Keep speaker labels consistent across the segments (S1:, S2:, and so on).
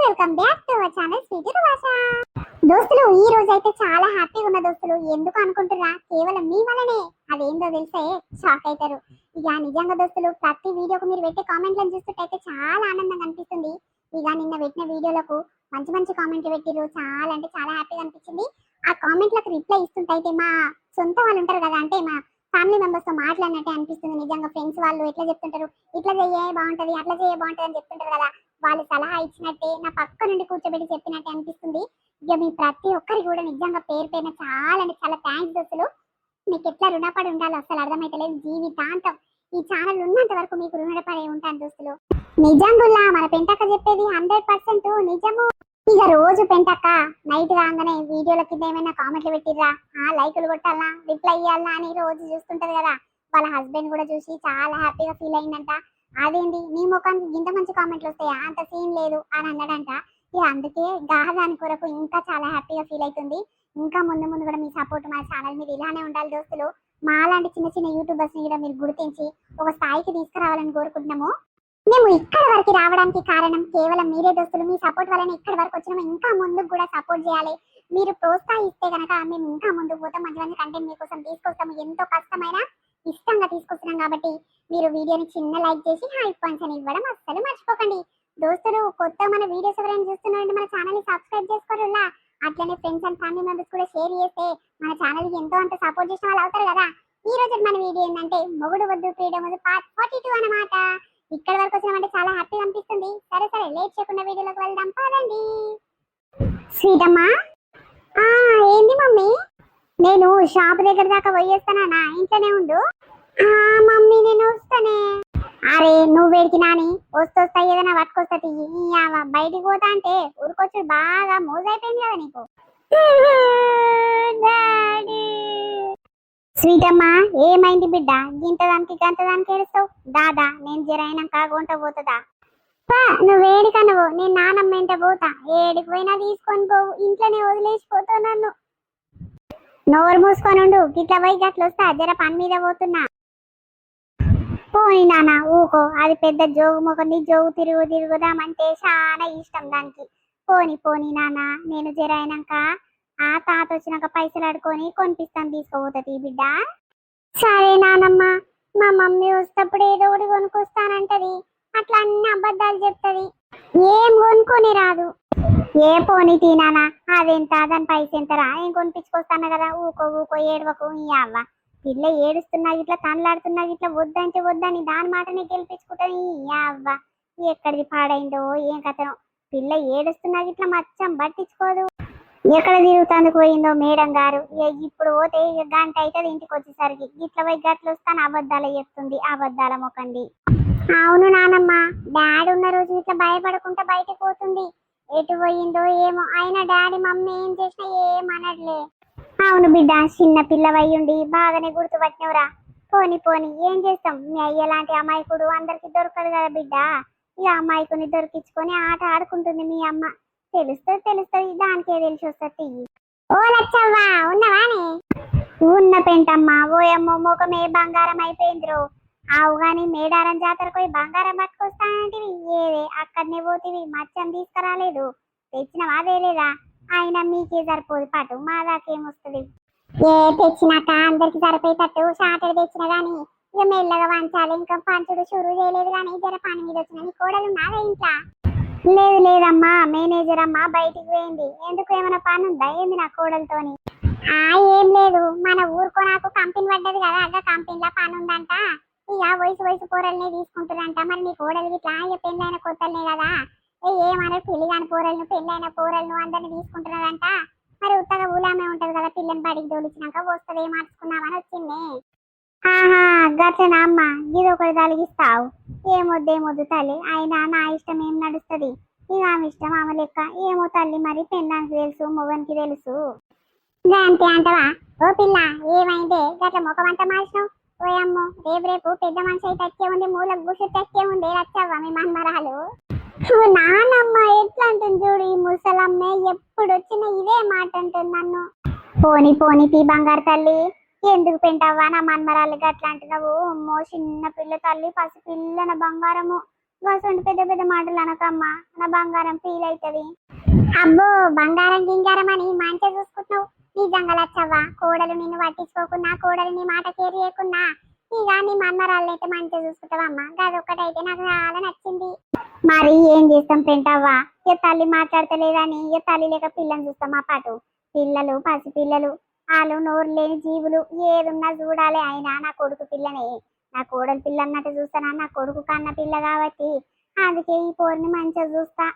S1: Welcome back to our channel sweety భాష. దోస్తులు ఈ రోజు అయితే చాలా హ్యాపీగా ఉన్న దోస్తులు. ఎందుకు అనుకుంటున్నా, కేవలం మీ వల్లనే. అదేందో తెలిసే షాక్ అవుతారు. ఇక నిజంగా దోస్తులు, ప్రతి వీడియోకు మీరు పెట్టే కామెంట్లను చూస్తుంటే చాలా ఆనందంగా అనిపిస్తుంది. ఇక నిన్న పెట్టిన వీడియోలకు మంచి మంచి కామెంట్లు పెట్టిరు. చాలా అంటే చాలా హ్యాపీగా అనిపించింది. ఆ కామెంట్లకు రిప్లై ఇస్తుంటే మా సొంత వాళ్ళు ఉంటారు కదా, అంటే మా ఫ్యామిలీ మెంబర్స్ తో మాట్లాడినట్టే అనిపిస్తుంది. నిజంగా ఫ్రెండ్స్ వాళ్ళు ఎట్లా చెప్తుంటారు, ఇట్లా చెయ్యే బాగుంటది, అట్లా చెయ్యే బాగుంటది అని చెప్తుంటారు కదా, వాళ్ళు సలహా ఇచ్చినట్టే నా పక్క నుండి కూర్చోబెట్టి చెప్పినట్టే అనిపిస్తుంది. ఇక మీ ప్రతి ఒక్కరికి కూడా నిజంగా పేరు పేరున చాలా అంటే చాలా థ్యాంక్స్ దోస్తులు. మీకు ఎట్లా రుణపడి ఉండాలో అసలు అర్థమైతలేదు. జీవితాంతం ఈ ఛానల్ ఉన్నంత వరకు మీకు రుణపడి ఉంటాను దోస్తులు. నిజంగా మన పెంటక్క చెప్పేది 100% నిజము. ఇక రోజు పెంటక్క నైట్ కాగానే వీడియోల కింద ఏమైనా కామెంట్లు పెట్టిర్రా, లైకులు కొట్టాలా, రిప్లై ఇవ్వాలా అని రోజు చూస్తుంటది కదా. వాళ్ళ హస్బెండ్ కూడా చూసి చాలా హ్యాపీగా ఫీల్ అయిందంట. అదేంటి నీ ముఖానికి ఇంత మంచి కామెంట్లు వస్తాయా, అంత సీన్ లేదు అని అన్నాడంట. ఇక అందుకే దాని కొరకు ఇంకా చాలా హ్యాపీగా ఫీల్ అవుతుంది. ఇంకా ముందు ముందు కూడా మీ సపోర్ట్ మా ఛానల్ మీద ఇలానే ఉండాలి దోస్తులు. మా లాంటి చిన్న చిన్న యూట్యూబర్స్ ని కూడా మీరు గుర్తించి ఒక స్థాయికి తీసుకురావాలని కోరుకుంటున్నాము. మేము ఇక్కడ వరకు రావడానికి కారణం కేవలం మీరే దోస్తులు. మీ సపోర్ట్ వల్లనే ఇక్కడ వరకు వచ్చినాము. ఇంకా ముందుకు కూడా సపోర్ట్ చేయాలి. మీరు ప్రోత్సహిస్తే కనుక మేము ఇంకా ముందుకు పోతాం. మంచి మంచి కంటెంట్ మీకోసం తీసుకొస్తాము. ఎంతో కష్టమైనా ఇష్టంగా తీసుకొస్తున్నాం కాబట్టి మీరు వీడియోని చిన్న లైక్ చేసి హై పాయింట్స్ అని ఇవ్వడం అస్సలు మర్చిపోకండి దోస్తులు. కొత్త మన వీడియోస్ ఎవరైనా చూస్తున్నారంటే మన ఛానల్ ని సబ్స్క్రైబ్ చేసుకోరులా. అట్లనే ఫ్రెండ్స్ అండ్ ఫ్యామిలీ మెంబర్స్ కూడా షేర్ చేస్తే మన ఛానల్ కి ఎంతో అంత సపోర్ట్ చేసిన వాళ్ళు అవుతారు కదా. ఈ రోజు మన వీడియో ఏంటంటే మొగుడు వద్దు ఫ్రీడమ్ వద్దు పార్ట్ 42 అన్నమాట. ఇక్కడ వరకు వచ్చినామంటే చాలా హ్యాపీగా అనిపిస్తుంది. సరే లేట్ చేయకుండా వీడియోలోకి వెళ్దాం పదండి. శ్రీదమ్మా, ఏంది మమ్మీ? నేను షాప్ దగ్గర దాకా పోయేస్తానా, ఇంట్లోనే ఉండు. మమ్మీ నేను వస్తానే. అరే నువ్వు వేడికి నాని వస్తా ఏదైనా పట్టుకొస్తా. బయటికి పోతా అంటే ఊరుకొచ్చు బాగా మోజైపోయింది కదా నీకు. స్వీటమ్మా, ఏమైంది బిడ్డ? గింతదానికి గంతదానికి ఏడుస్తావు? దాదా నేను జరైనాక గుంట పోతుందా? నువ్వేడిక నువ్వు, నేను నానమ్మ ఇంట పోతా. ఏడికి పోయినా తీసుకొని పోవు, ఇంట్లోనే వదిలేసిపోతావు నన్ను. నోరు మూసుకొని ఉండు. గిట్ల పోయి గట్ల వస్తా, జర పని మీద పోతున్నా. పోని నాన్న ఊకో, అది పెద్ద జోగు మొకండి. జోగు తిరుగుదామంటే చాలా ఇష్టం దానికి. పోని నాన్న, నేను జరైనాక ఆ తాత వచ్చినాక పైసలు అడుకొని కొనిపిస్తాను, తీసుకోపోతుంది బిడ్డ. సరే నానమ్మ. మా మమ్మీ వస్తప్పుడు ఏదో ఒకటి కొనుక్కొస్తానంటది, అట్లా అన్ని అబద్ధాలు చెప్తది, ఏం కొనుక్కొని రాదు. ఏ పోనీ తినానా, అదెంత దాని పైస ఎంతరా, ఏం కొనిపించుకొస్తాను కదా. ఊకో ఏడవకు. ఈ అవ్వ పిల్ల ఏడుస్తున్నా ఇట్లా తనలాడుతున్నా ఇట్లా వద్దంటే వద్దని దాని మాటనే గెలిపించుకుంటాను. ఈ అవ్వ ఎక్కడిది పాడైందో ఏం కథనో. పిల్ల ఏడుస్తున్నా ఇట్లా మచ్చం పట్టించుకోదు. ఎక్కడ తిరుగుతానికి పోయిందో మేడం గారు. ఇప్పుడు పోతే గంట అవుతుంది ఇంటికి వచ్చేసరికి. ఇట్లా పోయి గట్లు వస్తాను అబద్ధాలు చెప్తుంది, అబద్ధాల మొకండి. అవును నానమ్మ, డాడీ ఉన్న రోజు ఇట్లా భయపడకుండా బయటకు పోతుంది. ఎటు పోయిందో ఏమో, అయినా డాడీ మమ్మీ ఏం చేసినా ఏమనట్లే. అవును బిడ్డ, చిన్న పిల్లవయ్యుండి బాగానే గుర్తుపట్టినవురా. పోని ఏం చేస్తాం, మీ అయ్యలాంటి అమాయకుడు అందరికి దొరకదు కదా బిడ్డ. ఇక అమాయకుని దొరికించుకొని ఆట ఆడుకుంటుంది మీ అమ్మ. తెలుస్తుంది దానికే తెలిసి వస్తుంది. ఓ లచ్చవ్వా, ఉన్నవానే? ఉన్న పెంటమ్మా. ఓయమ్మో ముఖమే బంగారం అయిపోయిందిరో. ఆవు గాని మేడారం జాతరకు పోయి బంగారం పట్టుకొస్తానంటివి, ఏదే అక్కడనే పోతివి, మచ్చం తీసుకురాలేదు. తెచ్చినవా లేదా? అయినా మీకే సరిపోదు పాటు, మా దాకేమొస్తుంది? తెచ్చినాక అందరికి సరిపోయేటట్టు షార్టెడ్ తెచ్చిన గాని ఇక మెల్లగా వంచాలి. ఇంకా పంచుడు షురు చేయలేదు కానీ జర పని మీద వచ్చిన. నీ కోడలు నాదే ఇంట్లో? లేదమ్మా, మేనేజర్ అమ్మా బయటికి పోయింది. ఎందుకు, ఏమైనా పని ఉందా ఏంది నా కోడలతోని? ఏం లేదు, మన ఊరుకో నాకు కంపెనీ పడ్డది కదా, అదే కంపెనీలో పని ఉందంట. ఇక వయసు కూరల్ని తీసుకుంటారంట. మరి నీ కోడలు ఇట్లా పెళ్ళైన కొత్తలనే కదా, ఏమన్నారు పిల్లి కాని కూరలను పెళ్ళైన కూరలను అందరినీ తీసుకుంటున్నారంట. మరి ఉత్తగా ఊలామే ఉంటది కదా, పిల్లని బడికి తోలిచ్చినాక వస్తుంది మార్చుకున్నామని వచ్చింది. గట్లనా అమ్మ, ఇది ఒకటి తలిగిస్తావు. ఏమొద్దు తల్లి, అయినా నా ఇష్టం ఏం నడుస్తుంది. ఇక ఆమె ఇష్టం ఆమె లెక్క. ఏమో తల్లి, మరి పెళ్ళానికి తెలుసు మొగనికి తెలుసు. అంతే అంటవా? ఓ పిల్ల ఏమైందే గట్ల ముఖమంతా మార్చినావు? ఓయమ్మో, రేపు పెద్ద మనిషి అయితే తక్కే ఉంది, మూలకు గుసి తక్కే ఉంది. రచ్చవ్వ మీ మన్మరాలు. నానమ్మ ఎట్లా అంటుంది చూడు, ఈ ముసలమ్మే ఎప్పుడు వచ్చినా ఇదే మాట అంటుంది నన్ను. పోని తీ బంగారు తల్లి, ఎందుకు పెంటవ్వా నా మన్మరాలు గట్లా అంటున్నావు? అమ్మో చిన్న పిల్ల తల్లి, పసి పిల్లన బంగారము. గసంటి పెద్ద పెద్ద మాటలు అనకమ్మా, నా బంగారం ఫీల్ అవుతుంది. అబ్బో బంగారం గింగారం అని మంచిగా చూసుకుంటున్నావు. నిజంగా లచ్చవ్వా, కోడలు నిన్ను పట్టించుకోకున్నా, కోడలు నీ మాట కేర్ చేయకున్నా ఇక నీ మన్మరాళ్ళని అయితే మంచిగా చూసుకుంటావమ్మా. అదొక్కటైతే నాకు చాలా నచ్చింది. మరి ఏం చేస్తాం పెంటవ్వా, ఇక తల్లి మాట్లాడతలేదని ఇక తల్లి లేక పిల్లని చూస్తాం ఆ పాటు. పిల్లలు పసి పిల్లలు వాళ్ళు నోరు లేని జీవులు, ఏదున్నా చూడాలి. అయినా నా కొడుకు పిల్లనే, నా కోడలు పిల్ల అన్నట్టు చూస్తానా, నా కొడుకు కన్న పిల్ల కాబట్టి అందుకే ఈ పోరుని మంచిగా చూస్తా.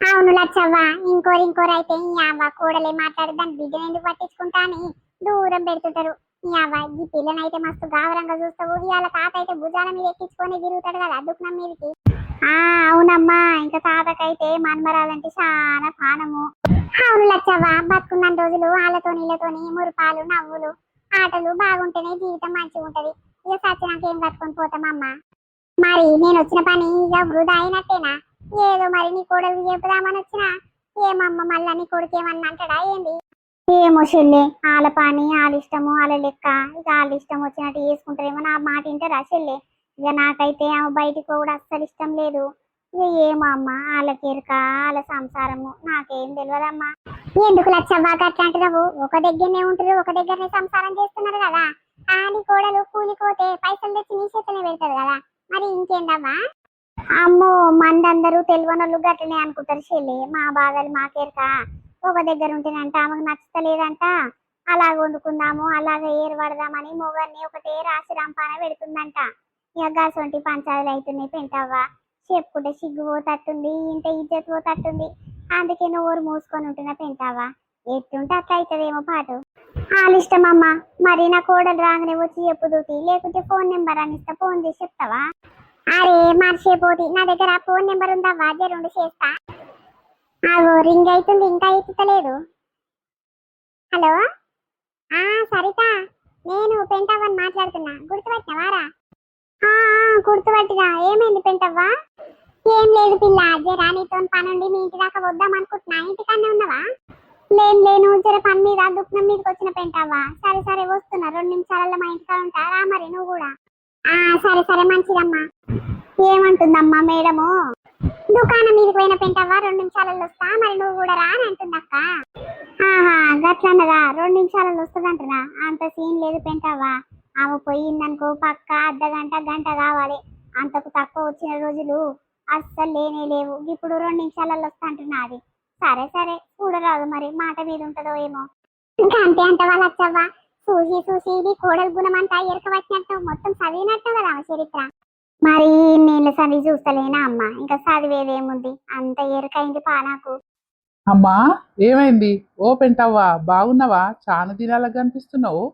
S1: అవును లచ్చవ్వ, ఇంకోరు అయితే ఈ అవ్వ కోడలే మాట్లాడి దాని బిడ్డను ఎందుకు పట్టించుకుంటా అని దూరం పెడుతుంటారు. ఈ అవ్వ ఈ పిల్లనైతే మస్తు గావరంగా చూస్తావు. ఇవాళ తాత అయితే భుజాల మీద ఎక్కించుకొని తిరుగుతాడు కదా దుఃఖం మీదకి. ఆ అవునమ్మా, ఇంకా తాతకైతే మన్మరాలంటే చాలా పానము. అవును లచ్చవ్వ, బతుకున్న రోజులు వాళ్ళతో నీళ్ళతోని మురుపాలు నవ్వులు ఆటలు బాగుంటేనే జీవితం మంచిగా ఉంటది. ఇక సచ్చినాక ఏం కట్టుకొని పోతామమ్మా. మరి నేను వచ్చిన పని ఇక వృధా అయినట్టేనా? ఏదో మరి నీ కొడుకు చెప్పుదామని వచ్చినా ఏమమ్మ మళ్ళా నీ కొడుకు ఏమన్నా అంటాడా ఏంది? ఏమో చెల్లె, వాళ్ళ పని వాళ్ళ ఇష్టము వాళ్ళ లెక్క, ఇక వాళ్ళ ఇష్టం వచ్చినట్టు చేసుకుంటారేమో. నా మాట వింటారా చెల్లె? ఇక నాకైతే ఆమె బయటికి కూడా అస్సలు ఇష్టం లేదు. ఇక ఏమో అమ్మ, వాళ్ళకి ఎరుక వాళ్ళ సంసారము నాకేం తెలియదమ్మా. ఎందుకు లచ్చవ్వా అట్లాంటిదావు? ఒక దగ్గరనే ఉంటారు, ఒక దగ్గరనే సంసారం చేస్తున్నారు కదా. నీ కోడలు కూలిపోతే పైసలు తెచ్చి నీ చేతనే పెడతారు కదా, మరి ఇంకేందమ్మా? అమ్మో, మందందరూ తెలివనోళ్ళు గట్లనే అనుకుంటారు చెల్లి. మా బాధలు మాకేరక. ఒక దగ్గర ఉంటేనంట ఆమెకు నచ్చలేదంట, అలాగ వండుకుందాము అలాగ ఏర్పడదామని మొగన్ని ఒకటే రాసి రంపాన పెడుతుందంట. ఇక గసొంటి పంచాయతీలు అవుతున్నాయి పెంటవ్వ. చెప్పుకుంటే సిగ్గు పోతట్టుంది, ఇంత ఇజ్జత్ పోతట్టుంది. అందుకే నోరు మూసుకొని ఉంటున్నా పెంటవ్వ. ఎట్టుంటే అట్లా అవుతుందేమో పాటు. వాళ్ళ ఇష్టమమ్మా. మరి నా కోడలు రాగానే వచ్చి చెప్పుదూటి, లేకుంటే ఫోన్ నెంబర్ అని ఇస్తా, ఫోన్ చేసి చెప్తావా? అరే మర్చిపోతి, నా దగ్గర ఫోన్ నెంబర్ ఉందా? జరుండు చేస్తా. అగో రింగ్ అవుతుంది, ఇంకా ఎత్తుతలేదు. హలో, సరిత, నేను పెంటవ్వని మాట్లాడుతున్నా, గుర్తుపట్టినవారా? గుర్తుపట్టినా. ఏమైంది పెంటవ్వా? ఏం లేదు పిల్ల, జరా నీతో పనుండి మీ ఇంటి దాకా వద్దాం అనుకుంటున్నా. ఇంటికన్నా ఉన్నావా? లేను, జర పని మీద దుఃఖం మీదకి వచ్చిన పెంటవ్వా. సరే సరే వస్తున్నా, 2 నిమిషాలలో మా ఇంటికాడ ఉంటా, రా మరి నువ్వు కూడా. సరే సరే మంచిదమ్మా. ఏమంటుందమ్మా మేడము? దుకాణం మీదకి పోయిన పెంటవ్వా, 2 నిమిషాలలో వస్తా, మరి నువ్వు కూడా రా అని అంటుందక్క. గట్లన్నదా? 2 నిమిషాలలో వస్తుందంటున్నా. అంత సీన్ లేదు పెంటవ్వా. ఆమె పోయిందనుకో పక్క అర్ధగంట గంట కావాలి. అంతకు తక్కువ వచ్చిన రోజులు అస్సలు లేనే లేవు. ఇప్పుడు 2 నిమిషాలలో వస్తా అంటున్నా. అది సరే సరే చూడరాదు, మరి మాట మీద ఉంటుందో ఏమో. ఇంకా అంతే అంటవా లచ్చవ్వా? చూసి చూసి నీ కోడలు గుణం అంతా ఎరక వచ్చినట్టు మొత్తం చదివినట్టు కదా ఆమె చరిత్ర. మరి నేను చదివి చూస్తలేనా అమ్మా? ఇంకా చదివేదేముంది, అంత ఎరకైంది పానాకు.
S2: అమ్మా, ఏమైంది? ఓ పెంటవ్వా, బాగున్నావా? చాలా దినాలకు కనిపిస్తున్నావు.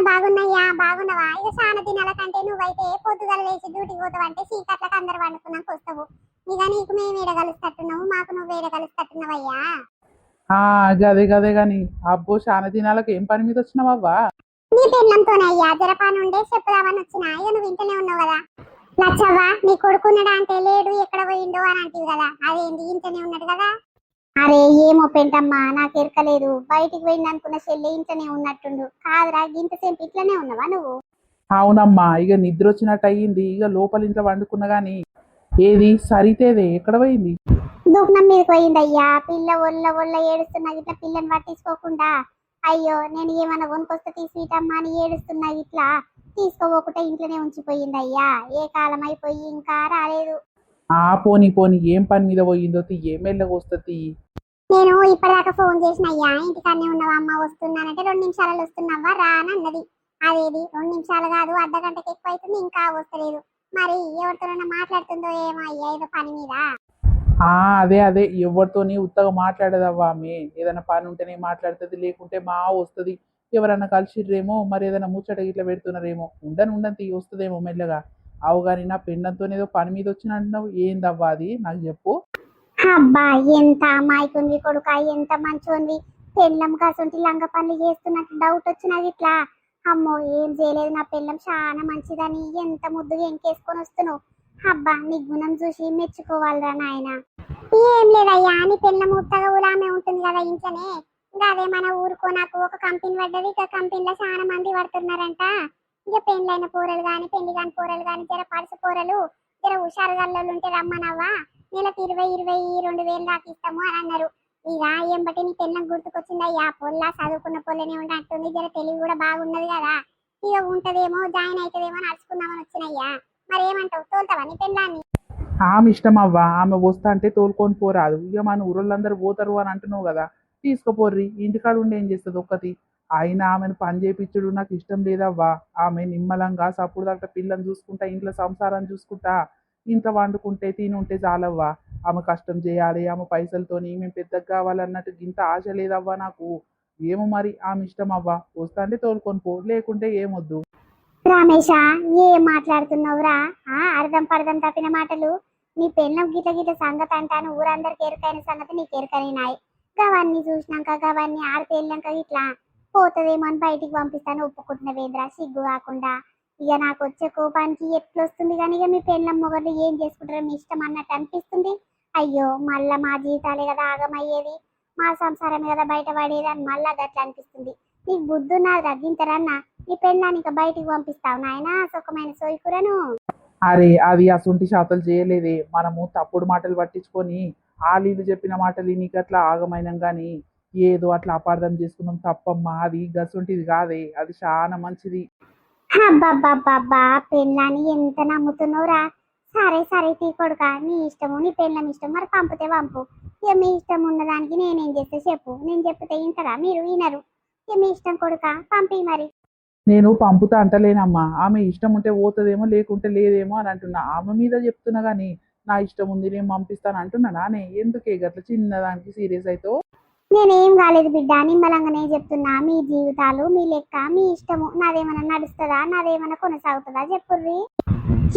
S1: బాగున్నాయ్యా, బాగున్నావా? ఇక చాలా దినాల కంటే నువ్వైతే పొద్దుగల లేచి డ్యూటీకి పోతావంటే చీకట్లకు అందరు వండుకున్నాక వస్తావు. ఇక నీకు మేము ఏడ కలుస్తట్టున్నావు, మాకు నువ్వు ఏడ కలుస్తట్టున్నావయ్యా.
S2: గదే గదే గాని, అబ్బో చాలా దినాలకు ఏం పని మీద వచ్చినావవ్వా?
S1: నీ పెళ్ళంతోనే అయ్యా, జరపాను ఉండే చెప్పుదామని వచ్చినా. ఇక నువ్వు ఇంటనే ఉన్నావు కదా. లచ్చవ్వా, నీ కొడుకున్నాడా అంటే లేడు, ఎక్కడ పోయిండో అని అంటివి కదా, అదేంటి ఇంటనే ఉన్నాడు కదా? అరే ఏమో పెంటమ్మా, నాకు ఎరకలేదు. బయటికి పోయింది అనుకున్న చెల్లి ఇంట్లోనే ఉన్నట్టుండు. కాదురా, ఇంతసేపు ఇట్లనే ఉన్నావా నువ్వు?
S2: అవునమ్మా, ఇక నిద్ర వచ్చినట్టు అయ్యింది. ఇక లోపల ఇంట్లో వండుకున్నా గాని. ఏది సరితేదే ఎక్కడ పోయింది?
S1: దుఃఖం మీదకి పోయిందయ్యా. పిల్ల ఒళ్ళ ఏడుస్తున్నా, ఇట్లా పిల్లని పట్టించుకోకుండా. అయ్యో నేను ఏమైనా కొనుకొస్తే తీసుకుంటమ్మా అని ఏడుస్తున్నా, ఇట్లా తీసుకోపోకుండా ఇంట్లోనే ఉంచిపోయిందయ్యా. ఏ కాలం అయిపోయి ఇంకా రాలేదు.
S2: పోనీ పోనీ, ఏం పని మీద పోయిందో ఏం మెల్లగా వస్తుంది.
S1: నేను ఇప్పటిదాకా ఫోన్ చేసిన అయ్యా, ఇంటికాడనే ఉన్నావా అమ్మ, వస్తున్నానంటే 2 నిమిషాలలో వస్తున్నావా రా అని అన్నది. అదేది 2 నిమిషాలు కాదు, అర్ధగంటకి ఎక్కువ అవుతుంది, ఇంకా వస్తలేదు. మరి ఎవరితోనైనా మాట్లాడుతుందో ఏమో అయ్యా, ఏదో పని మీద.
S2: అదే అదే, ఎవరితోని ఉత్తగా మాట్లాడదవ్వా ఆమె. ఏదైనా పని ఉంటేనే మాట్లాడుతుంది, లేకుంటే వస్తుంది. ఎవరన్నా కలిసిర్రేమో, మరి ఏదైనా ముచ్చట ఇట్లా పెడుతున్నారేమో. ఉండని వస్తుందేమో మెల్లగా. అవు కానీ నా పెండంతో ఏదో పని మీద వచ్చిన అంటున్నావు, ఏందవ్వా అది నాకు చెప్పు.
S1: అబ్బా ఎంత అమాయకుంది కొడుక, ఎంత మంచోంది. పెళ్ళం కాసంటి లంగ పనులు చేస్తున్నట్టు డౌట్ వచ్చినది ఇట్లా. అమ్మో ఏం చేయలేదు, నా పెళ్ళం చాలా మంచిదని ఎంత ముద్దుగా ఎంకేసుకొని వస్తున్నావు. అబ్బా నీ గుణం చూసి మెచ్చుకోవాలిరా నాయన. ఏం లేదయ్యా, నీ పెళ్ళం ఉత్తగా ఊలామే ఉంటుంది కదా ఇంట్లోనే. ఇంకా అదే మన ఊరుకో నాకు ఒక కంపెనీ పడ్డది, ఇక కంపెనీలో చాలా మంది పడుతున్నారంట. ఇక పెళ్ళైన కూరలు కానీ పెళ్లి కాని కూరలు కానీ జర పడుసు కూరలు జర హుషారు గల్లోళ్ళు ఉంటే రమ్మనవ్వా, నెలకు 22,000 దాకా ఇస్తాము అని అన్నారు. ఇక ఏంబట్టి నీ పెళ్ళం గుర్తుకొచ్చిందయ్యా, పొల్ల చదువుకున్న పొల్లనే ఉన్నట్టుంది, జర తెలివి కూడా బాగున్నది కదా, ఇక ఉంటదేమో జాయిన్ అవుతుందేమో అని అడుచుకుందామని వచ్చినయ్యా. మరి ఏమంటావు, తోలుతావా నీ పెళ్ళాన్ని?
S2: ఆమె ఇష్టం అవ్వా, ఆమె వస్తా అంటే తోలుకొని పోరాదు. ఇక మన ఊరోళ్ళందరూ పోతారు అని అంటున్నావు కదా, తీసుకుపోర్రి. ఇంటికాడ ఉండి ఏం చేస్తుంది ఒక్కతి? అయినా ఆమెను పని చేపించుడు నాకు ఇష్టం లేదవ్వా. ఆమె నిమ్మలంగా సప్పుడు దాకా పిల్లని చూసుకుంటా, ఇంట్లో సంసారం చూసుకుంటా, ఇంట్లో వండుకుంటే తినుంటే చాలవ్వా. ఆమె కష్టం చేయాలి, ఆమె పైసలతోని మేము పెద్దగా కావాలన్నట్టు ఇంత ఆశ లేదవ్వా నాకు. ఏమో మరి ఆమె ఇష్టం అవ్వా, వస్తా అంటే తోలుకొని పో, లేకుంటే ఏమొద్దు.
S1: రమేష, ఏం మాట్లాడుతున్నావురా? అర్థం పర్థం తప్పిన మాటలు. నీ పెళ్ళం గిట్ల గిట్ల సంగతి అంటాను, ఊరందరికి ఎరుకైన సంగతి నీకు ఎరుకైనాయి. గవన్నీ చూసినాక గవన్నీ ఆడితే వెళ్ళాక ఇట్లా పోతుందేమో అని బయటికి పంపిస్తాను ఒప్పుకుంటున్నవేంద్రా సిగ్గు కాకుండా. ఇక నాకు వచ్చే కోపానికి ఎట్లొస్తుంది కానీ, ఇక మీ పెళ్ళం మొగలు ఏం చేసుకుంటారో మీ ఇష్టం అన్నట్టు అనిపిస్తుంది. అయ్యో, మళ్ళా మా జీవితాలే కదా ఆగమయ్యేది, మా సంసారమే కదా బయటపడేది అని మళ్ళా గట్ల అనిపిస్తుంది. నీకు బుద్ధి ఉన్నది తగ్గించరన్నా, నీ పెళ్ళాన్ని ఇంకా బయటికి పంపిస్తావు నాయనా సుఖమైన సోయికురను.
S2: అరే అది అసొంటి శాతలు చేయలేదే, మనము తప్పుడు మాటలు పట్టించుకొని ఆలీలు చెప్పిన మాటలు నీకు అట్లా ఆగమైనం కానీ ఏదో అట్లా అపార్థం చేసుకున్నాం తప్పమ్మా. అది గసొంటిది కాదే, అది చాలా మంచిది.
S1: అబ్బబ్బబ్బబ్బా, పెళ్ళాన్ని ఎంత నమ్ముతున్నావురా? సరే సరే తీ కొడుక, నీ ఇష్టము, నీ పెళ్ళం ఇష్టం, మరి పంపితే పంపు. ఇక మీ ఇష్టం ఉన్నదానికి నేనేం చేస్తే చెప్పు, నేను చెప్తే వింటారా మీరు? వినరు. ఇక మీ ఇష్టం కొడుక, పంపి మరి.
S2: నేను పంపుతా అంటలేనమ్మా, ఆమె ఇష్టం ఉంటే పోతుందేమో లేకుంటే లేదేమో అని అంటున్నా. ఆమె మీద చెప్తున్నా కానీ నా ఇష్టం ఉంది నేను పంపిస్తాను అంటున్నా నానే. ఎందుకే గట్ల చిన్నదానికి సీరియస్ అవుతావు?
S1: నేనేం కాలేదు బిడ్డ, నిమ్మలంగానే చెప్తున్నా. మీ జీవితాలు మీ లెక్క, మీ ఇష్టము. నాదేమన్నా నడుస్తుందా, నాదేమన్నా కొనసాగుతుందా చెప్పుర్రి.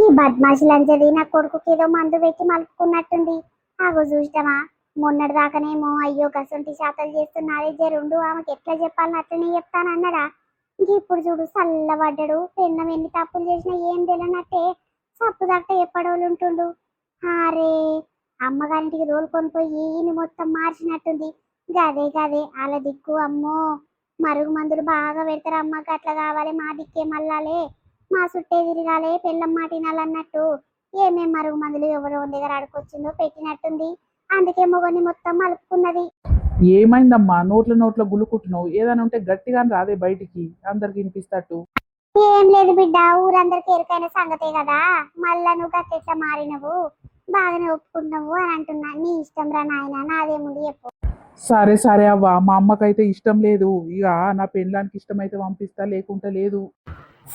S1: ఈ బద్మాషులంజది నా కొడుకుకి ఏదో మందు పెట్టి మలుపుకున్నట్టుంది. ఆగో చూసిటమా, మొన్నటి దాకానేమో అయ్యో గసొంటి శాతలు చేస్తున్నదే జరుండు, ఆమెకి ఎట్లా చెప్పాలని అట్లనే చెప్తానన్నాడా. ఇంక ఇప్పుడు చూడు చల్లబడ్డాడు, పెన్నం ఎన్ని తప్పులు చేసినా ఏం తెలియనట్టే సప్పు దాకా ఎప్పడోళ్ళు ఉంటుండు. అరే, అమ్మగారింటికి తోలుకొని పోయి ఈయన మొత్తం మార్చినట్టుంది. గదే గదే అలా దిక్కు, అమ్మో మరుగు మందులు బాగా పెడతారు అమ్మకి, అట్లా కావాలి మా దిక్కే మళ్ళాలే, మా చుట్టే తిరగాలే, పెళ్ళం మాట వినాలన్నట్టు ఏమేం మరుగు మందులు ఎవరో దగ్గర అడుకొచ్చిందో పెట్టినట్టుంది. అందుకే మొగని మొత్తం మలుపుకున్నది.
S2: ఏమైందమ్మా, నోట్లో గులుకుంటున్నావు? ఏదైనా ఉంటే గట్టిగా రాదే బయటికి, అందరికి వినిపిస్తట్టు.
S1: ఏం లేదు బిడ్డ, ఊరందరికి ఎరుకైన సంగతే కదా, మళ్ళా నువ్వు గట్టెట్లా మారినవు, బాగానే ఒప్పుకుంటున్నావు అని అంటున్నా. నీ ఇష్టం రా నాయన, నాదేముంది చెప్పు.
S2: సరే సరే అవ్వ, మా అమ్మకైతే ఇష్టం లేదు. ఇక నా పెళ్ళానికి ఇష్టమైతే పంపిస్తా, లేకుంటే లేదు.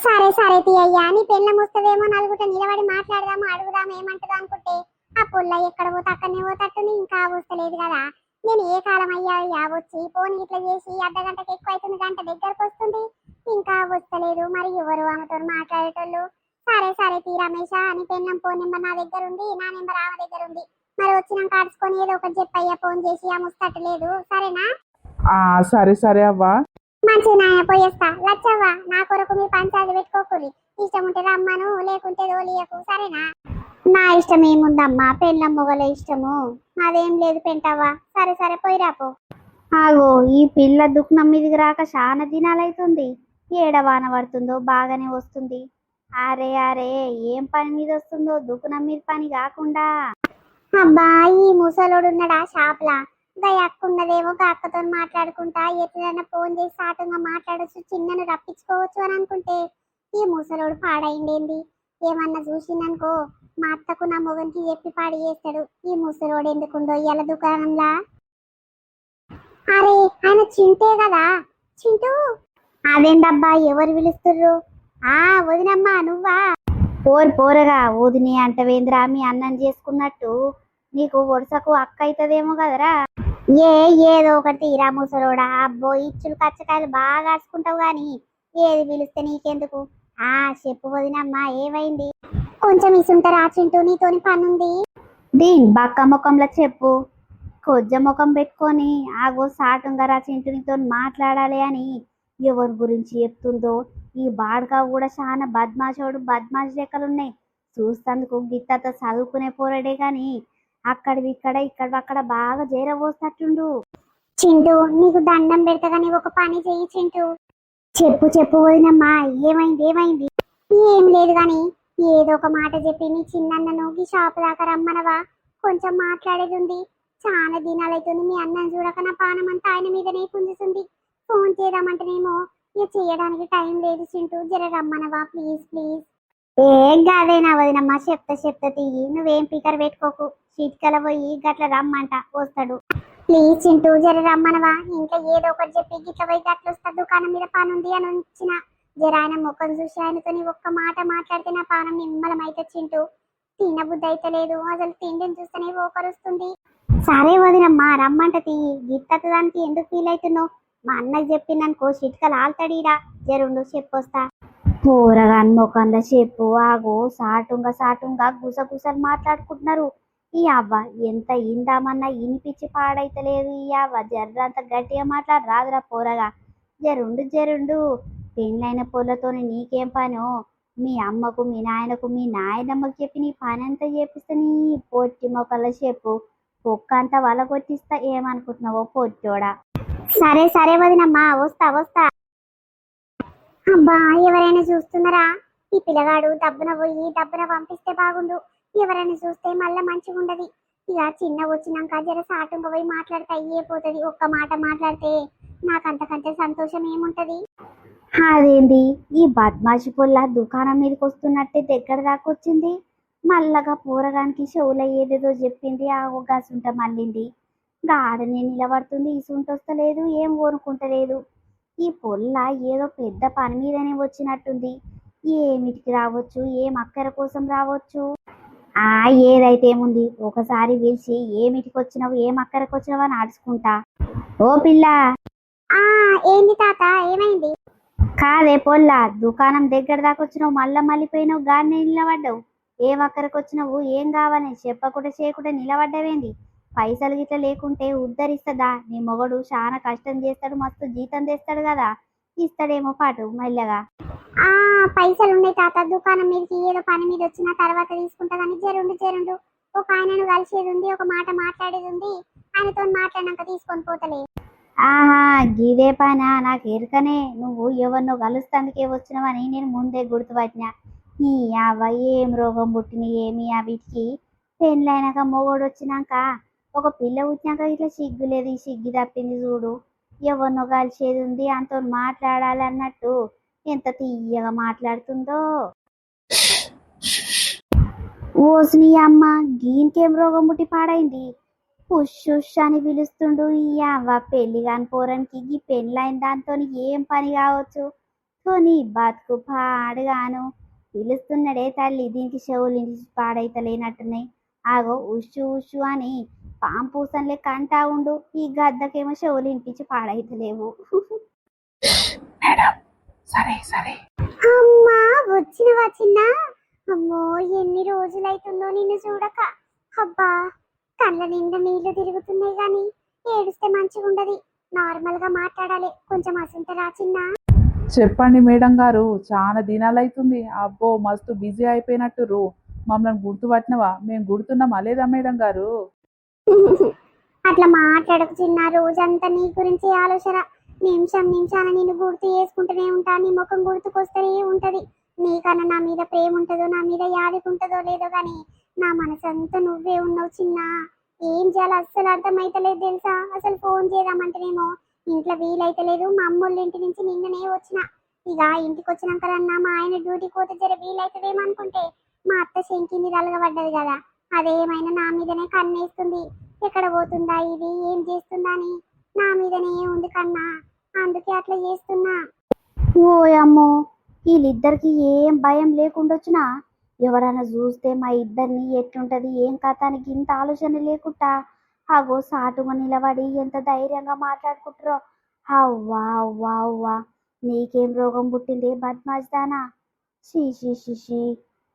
S1: సరే సరే తీయ్యా, నీ పెళ్ళం వస్తుందేమో నలుగుట నిలబడి మాట్లాడదాము, అడుగుదాము ఏమంటదా అనుకుంటే ఆ పుల్ల ఎక్కడ పోతే అక్కడనే పోతట్టుంది, ఇంకా వస్తలేదు కదా. నేను ఏ కాలం అయ్యా వచ్చి ఫోన్ ఇట్లా చేసి అర్ధగంటకి ఎక్కువ అవుతుంది, గంట దగ్గరకు వస్తుంది, ఇంకా వస్తలేదు. మరి ఎవరు ఆమెతో మాట్లాడేటోళ్ళు? సరే సరే తీ రమేష, నీ పెళ్ళం ఫోన్ నెంబర్ నా దగ్గర ఉంది, నా నెంబర్ ఆమె దగ్గర ఉంది. మరి వచ్చినాక కాడ్చుకొని ఏదో ఒకటి చెప్పయ్యా, ఫోన్ చేసి ఆ ముస్తట్లేదు, సరేనా?
S2: సరే సరే అవ్వా.
S1: మంచిగా పోయేస్తా. లచ్చవ్వ, నా కొరకు మీ పంచాయతీ పెట్టుకోకూరి, ఇష్టం ఉంటే రమ్మను, లేకుంటే దోలియకు, సరేనా? నా ఇష్టం ఏముందమ్మా, పెళ్ళం మొగల ఇష్టము, అదేం లేదు పెంటవ్వ. సరే సరే పోయిరాపో. ఆగో, ఈ పిల్ల దుఃఖం మీదికి రాక చాలా దినాలైతుంది. ఏడవాన పడుతుందో బాగానే వస్తుంది. అరే అరే, ఏం పని మీద వస్తుందో దుఃఖం మీద పని కాకుండా. అబ్బా, ఈ ముసలోడు ఉన్నాడా షాప్లా? గా అక్క ఉన్నదేమో, గా అక్కతో మాట్లాడుకుంటా ఎట్లైనా ఫోన్ చేసి సాటుగా మాట్లాడచ్చు, చిన్నను రప్పించుకోవచ్చు అని అనుకుంటే ఈ ముసలోడు పాడైండేంది. ఏమన్నా చూసిందనుకో మా అత్తకు నా మొగనికి చెప్పి పాడి చేస్తాడు. ఈ ముసలోడు ఎందుకుండో ఇవాళ దుకాణంలా. అరే, ఆయన చింటే కదా. చింటూ, అదేందబ్బా ఎవరు పిలుస్తుర్రు? వదినమ్మా నువ్వా? పోరగా వదిని అంటవేంద్రా, మీ అన్నం చేసుకున్నట్టు నీకు వరుసకు అక్క అవుతుందేమో కదరా. ఏదో ఒకటి తీరా ముసలోడా. అబ్బో, ఇచ్చులు కచ్చకాయలు బాగా కాచుకుంటావు గాని ఏది పిలిస్తే నీకెందుకు. చెప్పు వదినమ్మా, ఏమైంది? కొంచెం ఇసుంటారా చింటూ, నీతోని పనుంది. దీని బక్క ముఖంలో చెప్పు, కొజ్జ ముఖం పెట్టుకొని ఆగో సాటుంగారా చింటూ నీతో మాట్లాడాలి అని ఎవరి గురించి చెప్తుందో. ఈ బాడక కూడా చాలా బద్మాష్ లెక్కలున్నాయి. చూస్తందుకు గిత్తతో చదువుకునే పోరాడే గాని ఇక్కడ బాగా చేరబోస్తట్టుండు. చింటూ, నీకు దండం పెడతా గానీ ఒక పని చెయ్యి చింటూ. చెప్పు వదినమ్మా, ఏమైంది? ఏం లేదు గాని ఏదో ఒక మాట చెప్పి మీ చిన్నన్నను ఈ షాప్ దాకా రమ్మనవా, కొంచెం మాట్లాడేది ఉంది. చాలా దినాలైతుంది మీ అన్నను చూడక నా పానం అంతా ఆయన మీదనే గుంజుతుంది. ఫోన్ చేద్దామంటేనేమో ఇక చేయడానికి టైం లేదు చింటూ, జర రమ్మనవా ప్లీజ్ ప్లీజ్. ఏం కాదేనా వదినమ్మా, చెప్తా తీయి, నువ్వేం పీకర్ పెట్టుకోకు. చిటికల పోయి గట్ల రమ్మంట వస్తాడు. ప్లీజ్ చింటూ జర రమ్మనవా, ఇంకా ఏదో ఒకటి చెప్పి గిట్ల పోయి గట్ల వస్తా, దుకాణం మీద పని ఉంది అని ఉంచిన. జర ఆయన ముఖం చూసి ఆయనతో ఒక్క మాట మాట్లాడితే నా పానం నిమ్మలమైతే చింటూ. తినబుద్ధి అయితే లేదు, అసలు తిండిని చూస్తేనే ఓకరుస్తుంది. సరే వదినమ్మా రమ్మంట తీయి, గిత్తత దానికి ఎందుకు ఫీల్ అవుతున్నావు? మా అన్నకి చెప్పిందనుకో చిట్కలు ఆల్తాడీడా, జరుండు చెప్పొస్తా. పోరగాన్ ముఖంలో చెప్పు, ఆగో సాటుంగా గుసగుసలు మాట్లాడుకుంటున్నారు. ఈ అవ్వ ఎంత ఇందామన్నా ఇనిపించి పాడైతలేదు. ఈ అవ్వ జర్రంత గట్టిగా మాట్లాడు రాదురా పోరగా, జరుండు. పెళ్ళైన పొలతోని నీకేం పనో? మీ అమ్మకు మీ నాయనకు మీ నాయనమ్మకు చెప్పి నీ పని అంతా చేపిస్తే నీ పొట్టి మొక్కల్లో చెప్పు, కుక్క అంతా వలగొట్టిస్తా. ఏమనుకుంటున్నావో పొట్టోడా. సరే వదినమ్మా, వస్తా. అబ్బా ఎవరైనా చూస్తున్నారా? ఈ పిల్లగాడు దబ్బున పోయి దబ్బున పంపిస్తే బాగుండు. ఎవరైనా చూస్తే మళ్ళా మంచిగా ఉండదు. ఇక చిన్న వచ్చినాక జర సాటుంగా పోయి మాట్లాడితే అయ్యేపోతుంది. ఒక్క మాట మాట్లాడితే నాకంతకంటే సంతోషం ఏముంటది? అదేంది ఈ బద్మాషి పొల్ల దుకాణం మీదకి వస్తున్నట్టే దగ్గర దాకా వచ్చింది. మల్లగా పూరగానికి చెవుల ఏదేదో చెప్పింది, ఆ గసుంట మళ్ళింది. గాడనే నిలబడుతుంది, ఇసుంట వస్తలేదు, ఏం కోరుకుంటలేదు. ఈ పొల్ల ఏదో పెద్ద పని మీదనే వచ్చినట్టుంది. ఏమిటికి రావచ్చు, ఏం అక్కర కోసం రావచ్చు? ఆ ఏదైతే ఏముంది, ఒకసారి పిలిచి ఏమిటికి వచ్చినావు, ఏం అక్కరకు వచ్చినావు అని అడుచుకుంటా. ఓ పిల్ల. ఏంది తాత, ఏమైంది? కాదే పొల్ల, దుకాణం దగ్గర దాకా వచ్చినావు, మళ్ళా మళ్ళీపోయినావు, గాడిని నిలబడ్డావు. ఏం అక్కడికి వచ్చినావు, ఏం కావాలని చెప్పకుండా చేయకుండా నిలబడ్డావేంది? పైసలు గిట్ల లేకుంటే ఉద్ధరిస్తుందా? నీ మొగడు చాలా కష్టం చేస్తాడు, మస్తు జీతం తెస్తాడు కదా, ఇస్తాడేమో పాటు మెల్లగా. పైసలు ఉన్నాయి తాత, దుకాణం మీదకి ఏదో పని మీద వచ్చిన తర్వాత తీసుకుంటా కానీ జరుండు. ఒక ఆయనను కలిసేది ఉంది, ఒక మాట మాట్లాడేది ఉంది, ఆయనతో మాట్లాడినాక తీసుకొని పోతలే. ఆహా గిదే పనా, నాకు ఎరుకనే నువ్వు ఎవరినో కలుస్తానికే వచ్చినావని నేను ముందే గుర్తుపట్టినా. ఈ అవ్వ ఏం రోగం పుట్టిన ఏమి వీటికి? పెళ్ళైనాక మొగోడు వచ్చినాక ఒక పిల్ల పుట్టినాక ఇట్లా సిగ్గు లేదు, ఈ సిగ్గు తప్పింది చూడు. ఎవరినో కలిసేది ఉంది, అంతో మాట్లాడాలి అన్నట్టు ఎంత తీయగా మాట్లాడుతుందో. ఓసిని అమ్మ, గీనికేం రోగం పుట్టి పాడైంది? పుష్ అని పిలుస్తుండు. ఈ అవ్వ పెళ్లి కాని పోరానికి ఈ పెళ్ళైన దాంతో ఏం పని కావచ్చు? కొని బతుకు పాడుగాను పిలుస్తున్నాడే తల్లి, దీనికి చెవులు పాడైతలేనట్టున్నాయి. ఆగో ఉషు అని పాంపూసం లెక్క అంటా ఉండు, ఈ గద్దకేమో చెవులు వినిపించి పాడైతలేవు.
S2: సరే
S1: అమ్మా వచ్చినవా చిన్న? అమ్మో ఎన్ని రోజులైతుందో నిన్ను చూడక. అబ్బా కళ్ళ నిండా నీళ్లు తిరుగుతున్నాయి గాని ఏడుస్తే మంచిగా ఉండదు. నార్మల్ గా మాట్లాడాలి, కొంచెం అసుంటరా చిన్న?
S2: చెప్పండి మేడం గారు, చాలా దినాలైతుంది. అబ్బో మస్తు బిజీ అయిపోయినట్టురు. మమ్మల్ని గుర్తుపట్టినవా? మేము గుర్తున్నామా లేదా మేడం గారు?
S1: అట్లా మాట్లాడకు చిన్న, రోజంతా నీ గురించి ఆలోచన. నిమిషాన నిన్ను గుర్తు చేసుకుంటూనే ఉంటా, నీ ముఖం గుర్తుకొస్తూనే ఉంటది. నీకన్నా నా మీద ప్రేమ ఉంటుందో, నా మీద యాదికి ఉంటుందో లేదో గాని నా మనసంతా నువ్వే ఉన్నావు చిన్న. ఏం చేయాలో అస్సలు అర్థమైతలేదు తెలుసా. అసలు ఫోన్ చేద్దామంటేనేమో ఇంట్లో వీలైతలేదు. మా అమ్మోళ్ళ ఇంటి నుంచి నిన్ననే వచ్చిన. ఇక ఇంటికి వచ్చినాకన్నా మా ఆయన డ్యూటీకి పోతే జర వీలైతదేమో అనుకుంటే మా అత్త శంకిని తలగబడ్డది కదా, అదేమైనా నా మీదనే కన్నేస్తుంది. ఎక్కడ పోతుందా ఇది, ఏం చేస్తుందా అని నా మీదనే ఉంది కన్నా, అందుకే అట్లా చేస్తున్నా.
S3: ఓ అమ్మో, వీళ్ళిద్దరికి ఏం భయం లేకుండా వచ్చినా ఎవరైనా చూస్తే మా ఇద్దరిని ఎట్లుంటది ఏం కథ అని ఇంత ఆలోచన లేకుండా ఆగో సాటుగా నిలబడి ఎంత ధైర్యంగా మాట్లాడుకుంటారో. అవ్వా నీకేం రోగం పుట్టింది బద్మాజ్దానా? షీ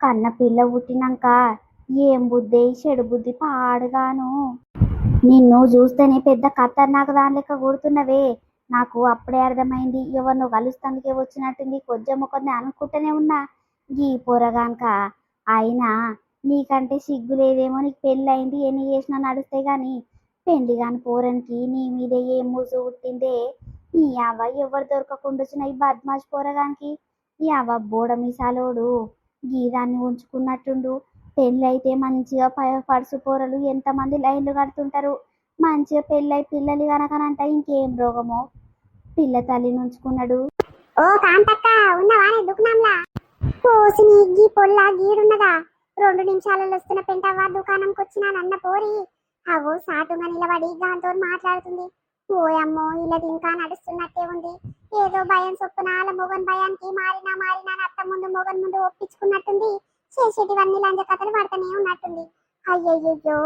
S3: కన్న పిల్ల పుట్టినాక ఏం బుద్ధి, చెడు బుద్ధి పాడుగాను. నిన్ను చూస్తేనే పెద్ద ఖతర్నాక్ దాని లెక్క కొడుతున్నవే. నాకు అప్పుడే అర్థమైంది, ఎవరినో కలుస్తానికే వచ్చినట్టుంది, కొంచెం అనుకుంటూనే ఉన్నా. గీ పొరగానక అయినా నీకంటే సిగ్గు లేదేమో, నీకు పెళ్ళి అయింది, ఎన్ని చేసినా నడుస్తాయి కానీ పెళ్లి కాని పోరానికి నీ మీద ఏం మూసు పుట్టిందే? నీ అవ్వ ఎవరు దొరకకుండా వచ్చిన ఈ బద్మాష్ పోరగానికి. ఈ అవ్వ బోడ మిసాలోడు గీదాన్ని ఉంచుకున్నట్టుండు. పెళ్ళైతే మంచిగా పడుసు పోరలు ఎంతమంది లైన్లు కడుతుంటారు. మంచిగా పెళ్ళై పిల్లలు కనుకనంట ఇంకేం రోగమో. పిల్ల తల్లిని ఉంచుకున్నాడు.
S1: ఓ కాంతక్క ఉన్నవా దుకాణంలా? పోసిని గీ పొల్ల గీడున్నదా? 2 నిమిషాలలో వస్తున్న పెంటవ్వ దుకాణంకి వచ్చినానన్న పోరి అగో సాటుగా నిలబడి దాంతో మాట్లాడుతుంది. ఓయమ్మో ఇల్లది ఇంకా నడుస్తున్నట్టే ఉంది. ఏదో భయం చొప్పున వాళ్ళ మొగన్ భయానికి మారినా అత్త ముందు మొగన్ ముందు ఒప్పించుకున్నట్టుంది. చేసేటివన్నీ లంజ కథలు పడుతూనే ఉన్నట్టుంది. అయ్యయ్యో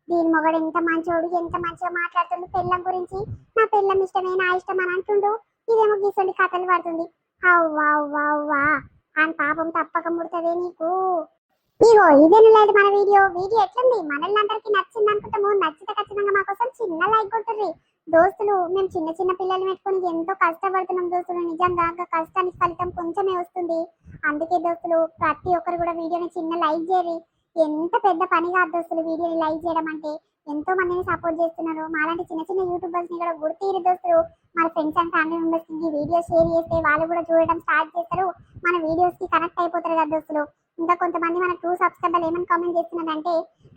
S1: దీని మొగడు ఎంత మంచోడు, ఎంత మంచిగా మాట్లాడుతుండు పెళ్ళం గురించి. నా పెళ్ళం ఇష్టమే నా ఇష్టం అని అంటుండు. ఇదేమో గీసండి కథలు పడుతుంది. అవ్వా అవ్వా అవ్వా అని పాపం తప్పక ముడుతుంది నీకు. ఇగో ఇదేను లేదు మన వీడియో ఎట్లుంది? మనల్ని నచ్చింది అనుకుంటాము. నచ్చితే ఖచ్చితంగా మా కోసం చిన్న లైక్ కొట్టుర్రి దోస్తులు. మేము చిన్న పిల్లలు పెట్టుకొని ఎంతో కష్టపడుతున్నాం దోస్తులు. నిజంగా కష్టానికి ఫలితం కొంచెమే వస్తుంది. అందుకే దోస్తులు ప్రతి ఒక్కరు కూడా వీడియోని చిన్న లైక్ చేయరు. ఎంత పెద్ద పని కాదు దోస్తులు వీడియోని లైక్ చేయడం అంటే. ఎంతో మందిని సపోర్ట్ చేస్తున్నారు. మాలాంటి చిన్న యూట్యూబర్స్ ని కూడా గుర్తిరు దోస్తులు. మన ఫ్రెండ్స్ అండ్ ఫ్యామిలీ మెంబర్స్ కి వీడియో షేర్ చేస్తే వాళ్ళు కూడా చూడడం స్టార్ట్ చేస్తారు. మన వీడియోస్ కి కనెక్ట్ అయిపోతారు కదా దోస్తులు. ఇంకా కొంతమంది మన 2 సబ్స్క్రైబర్లు ఏమని కామెంట్ చేస్తున్నారంటే,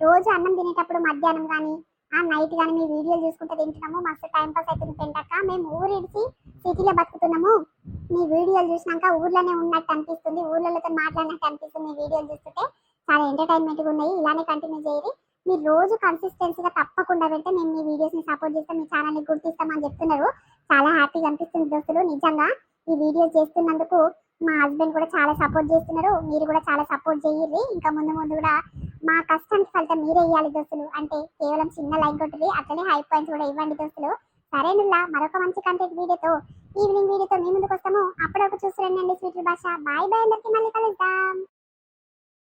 S1: రోజు అన్నం తినేటప్పుడు మధ్యాహ్నం కానీ నైట్ కానీ మీ వీడియోలు చూసుకుంటే తింటున్నాము. మస్తు టైం పాస్ అవుతుంది పెంటక్క. మేము ఊరిడిచి సిటీలో బతుకుతున్నాము. మీ వీడియోలు చూసినాక ఊర్లోనే ఉన్నట్టు అనిపిస్తుంది. ఊర్లతో మాట్లాడినట్టు అనిపిస్తుంది. మీ వీడియోలు చూస్తుంటే చాలా ఎంటర్టైన్మెంట్గా ఉన్నాయి. ఇలానే కంటిన్యూ చేయరు. మీరు రోజు కన్సిస్టెన్సీగా తప్పకుండా పెడితే మేము మీ వీడియోస్ని సపోర్ట్ చేస్తాం, మీ ఛానల్ని గుర్తిస్తామని చెప్తున్నారు. చాలా హ్యాపీగా అనిపిస్తుంది దోస్తులు. నిజంగా ఈ వీడియో చేస్తున్నందుకు మా హస్బెండ్ కూడా చాలా సపోర్ట్ చేస్తున్నారు. మీరు కూడా చాలా సపోర్ట్ చేయండి. ఇంకా ముందు కూడా మా కష్టానికి ఫలితం మీరే ఇవ్వాలి దోస్తులు. అంటే కేవలం చిన్న లైక్ కొట్టుది, అట్లనే హై పాయింట్స్ కూడా ఇవ్వండి దోస్తులు. సరేనుల్లా మరొక మంచి కంటెంట్ వీడియోతో ఈవినింగ్ వీడియోతో మీ ముందుకు వస్తాము. అప్పటివరకు చూస్తున్నాండి స్వీట్ భాష. బాయ్ అందరికి మళ్ళీ కలుద్దాం.